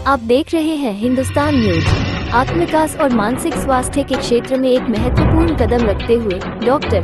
आप देख रहे हैं हिंदुस्तान न्यूज। आत्मविकास और मानसिक स्वास्थ्य के क्षेत्र में एक महत्वपूर्ण कदम रखते हुए डॉक्टर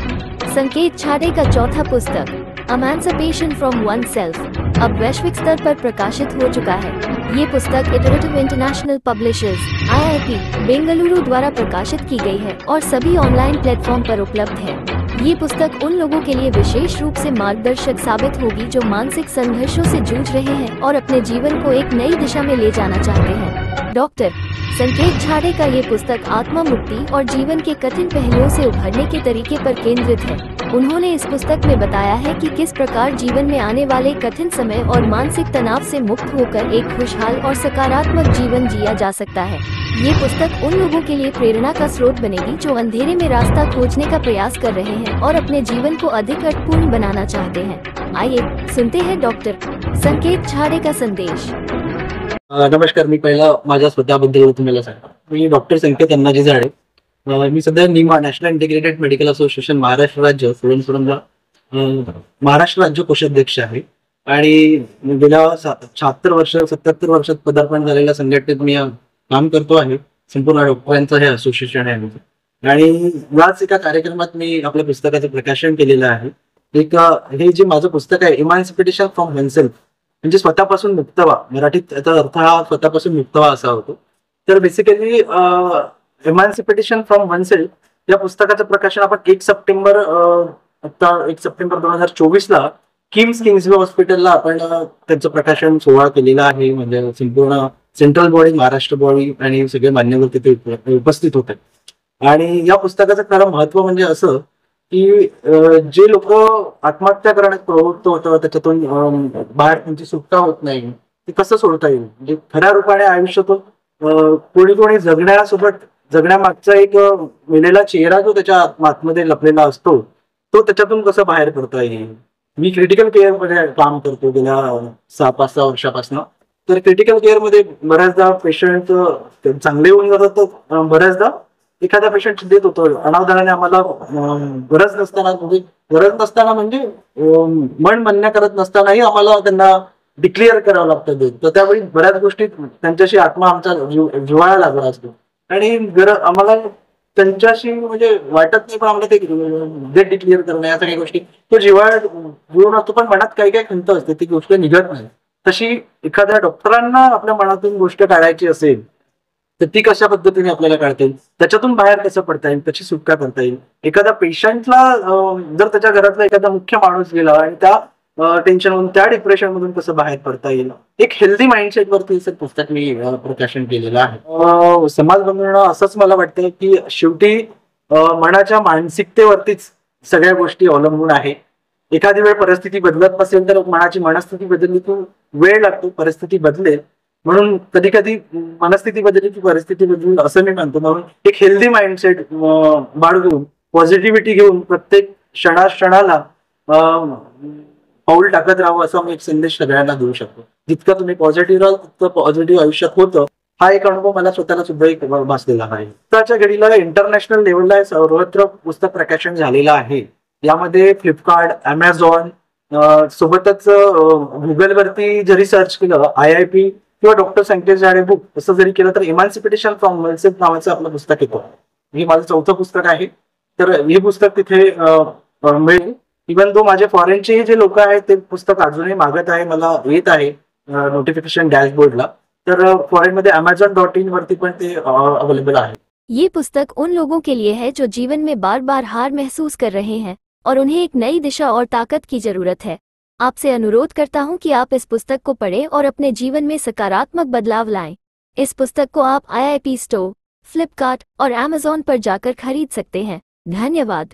संकेत छाड़े का चौथा पुस्तक एमांसिपेशन फ्रॉम वन सेल्फ अब वैश्विक स्तर पर प्रकाशित हो चुका है। ये पुस्तक iterative international publishers IIP Bengaluru द्वारा प्रकाशित की गई है और सभी ऑनलाइन प्लेटफॉर्म पर उपलब्ध है। ये पुस्तक उन लोगों के लिए विशेष रूप से मार्गदर्शक साबित होगी जो मानसिक संघर्षों से जूझ रहे हैं और अपने जीवन को एक नई दिशा में ले जाना चाहते हैं। डॉक्टर संकेत छाड़े का ये पुस्तक आत्मा मुक्ति और जीवन के कठिन पहलुओं से उभरने के तरीके पर केंद्रित है। उन्होंने इस पुस्तक में बताया है कि किस प्रकार जीवन में आने वाले कठिन समय और मानसिक तनाव से मुक्त होकर एक खुशहाल और सकारात्मक जीवन जिया जा सकता है। ये पुस्तक उन लोगों के लिए प्रेरणा का स्रोत बनेगी जो अंधेरे में रास्ता खोजने का प्रयास कर रहे हैं और अपने जीवन को अधिक अर्थपूर्ण बनाना चाहते हैं। आइए सुनते हैं डॉक्टर संकेत छाड़े का संदेश। नमस्कार, मी पहिला माझ्या स्वतःबद्दल तुम्हाला सांगतो। मी डॉक्टर संकेत अण्णाजी झाडे। मी सध्या Nima national integrated medical association Maharashtra राज्य सुरनसुरंगा महाराष्ट्र राज्य कोषाध्यक्ष आहे आणि गेल्या 76 वर्ष 77 वर्षात पदार्पण झालेल्या संघटनेत मी काम करतो आहे। संपूर्ण डॉक्टरांचं हे असोसिएशन आहे आणि याच एका कार्यक्रमात मी आपल्या पुस्तकाचं प्रकाशन केलेलं आहे। हे जे माझं पुस्तक आहे इमान्सिपेशन फ्रॉम वनसेल्फ म्हणजे स्वतःपासून मुक्त व्हा, मराठीत त्याचा अर्थ हा स्वतःपासून मुक्त व्हा असा होतो। तर बेसिकली इमान्सिपेशन फ्रॉम वनसेल्फ या पुस्तकाचं प्रकाशन आपण 1 सप्टेंबर 2024 ला किंग्सवे हॉस्पिटलला आपण त्यांचं प्रकाशन सोहळा केलेला आहे। म्हणजे संपूर्ण सेंट्रल बॉडी, महाराष्ट्र बॉडी आणि सगळे मान्यवर तिथे उपस्थित होते। आणि या पुस्तकाचं खरं महत्व म्हणजे असं की जे लोक आत्महत्या करण्यात प्रवृत्त होतं त्याच्यातून बाहेर त्यांची सुटका होत नाही, ते कसं सोडता येईल, म्हणजे खऱ्या रूपाने आयुष्यातून कोणी जगण्यामागचा एक मेलेला चेहरा जो त्याच्या आतमध्ये लपलेला असतो तो त्याच्यातून कसं बाहेर पडता येईल। मी क्रिटिकल केअर मध्ये काम करतो गेल्या 6-5 वर्षापासून। तर क्रिटिकल केअर मध्ये बऱ्याचदा पेशंट चांगले होऊन जातात, तर बऱ्याचदा एखादा पेशंट देत होतो अनावधानाने आम्हाला गरज नसताना म्हणजे मन मान्य करत नसतानाही आम्हाला त्यांना डिक्लेअर करावं लागतं। तर त्यावेळी बऱ्याच गोष्टी त्यांच्याशी आत्मा आमचा जिव्हाळा लागला असतो आणि आम्हाला त्यांच्याशी म्हणजे वाटत नाही, पण आम्हाला ते डिक्लेअर करणं या सगळ्या गोष्टी तो जिव्हाळा जुळून असतो, पण मनात काही काही खंत असते, ती गोष्ट निघत नाही। तशी एखाद्या डॉक्टरांना आपल्या मनातून गोष्ट काढायची असेल तर ती कशा पद्धतीने आपल्याला काढता येईल, त्याच्यातून बाहेर कसं पडता येईल, त्याची सुटका करता येईल। एखाद्या पेशंटला जर त्याच्या घरातला एखादा मुख्य माणूस गेला आणि त्या टेन्शन मधून त्या डिप्रेशन मधून कसं बाहेर पडता येईल, एक हेल्दी माइंडसेट वरती पुस्तक मी प्रकाशन केलेलं आहे। समाज बनवणं असंच मला वाटतं की शेवटी मनाच्या मानसिकतेवरतीच सगळ्या गोष्टी अवलंबून आहे। एखादी वेळ परिस्थिती बदलत नसेल तर मनाची मनस्थिती बदलली की वेळ लागतो, परिस्थिती बदलेल, म्हणून कधी कधी मनस्थिती बदलली की परिस्थिती बदलेल असं मी म्हणतो। म्हणून एक हेल्दी माइंडसेट बाळगून पॉझिटिव्हिटी घेऊन प्रत्येक क्षणाला पाऊल टाकत राहावं असा मी एक संदेश सगळ्यांना देऊ शकतो। जितकं तुम्ही पॉझिटिव्ह राहाल तितकं पॉझिटिव्ह आयुष्यात होतं, हा एक अनुभव मला स्वतःला सुद्धा एक भासलेला आहे। आताच्या घडीला इंटरनॅशनल लेवलला सर्वत्र पुस्तक प्रकाशन झालेलं आहे। यामध्ये फ्लिपकार्ट, अमेझॉन सोबतच गुगलवरती जरी सर्च केलं IIP किंवा डॉक्टर संकेत छाड़े बुक असं जरी केलं तर इमान्सिपेशन फ्रॉम वनसेल्फ नावाचं आपलं पुस्तक येतं। हे माझं 4थं पुस्तक आहे। तर हे पुस्तक तिथे मिळेल। इव्हन दो माझे फॉरेनचे जे लोक आहेत ते पुस्तक अजूनही मागत आहे, मला येत आहे नोटिफिकेशन डॅशबोर्डला। तर फॉरेन मध्ये amazon.in वरती पण ते अवेलेबल आहे। ये पुस्तक उन लोगों के लिए है जो जीवन में बार बार हार महसूस कर रहे हैं और उन्हें एक नई दिशा और ताकत की जरूरत है। आपसे अनुरोध करता हूं कि आप इस पुस्तक को पढ़ें और अपने जीवन में सकारात्मक बदलाव लाएं। इस पुस्तक को आप IIP स्टोर, फ्लिपकार्ट और Amazon पर जाकर खरीद सकते हैं। धन्यवाद।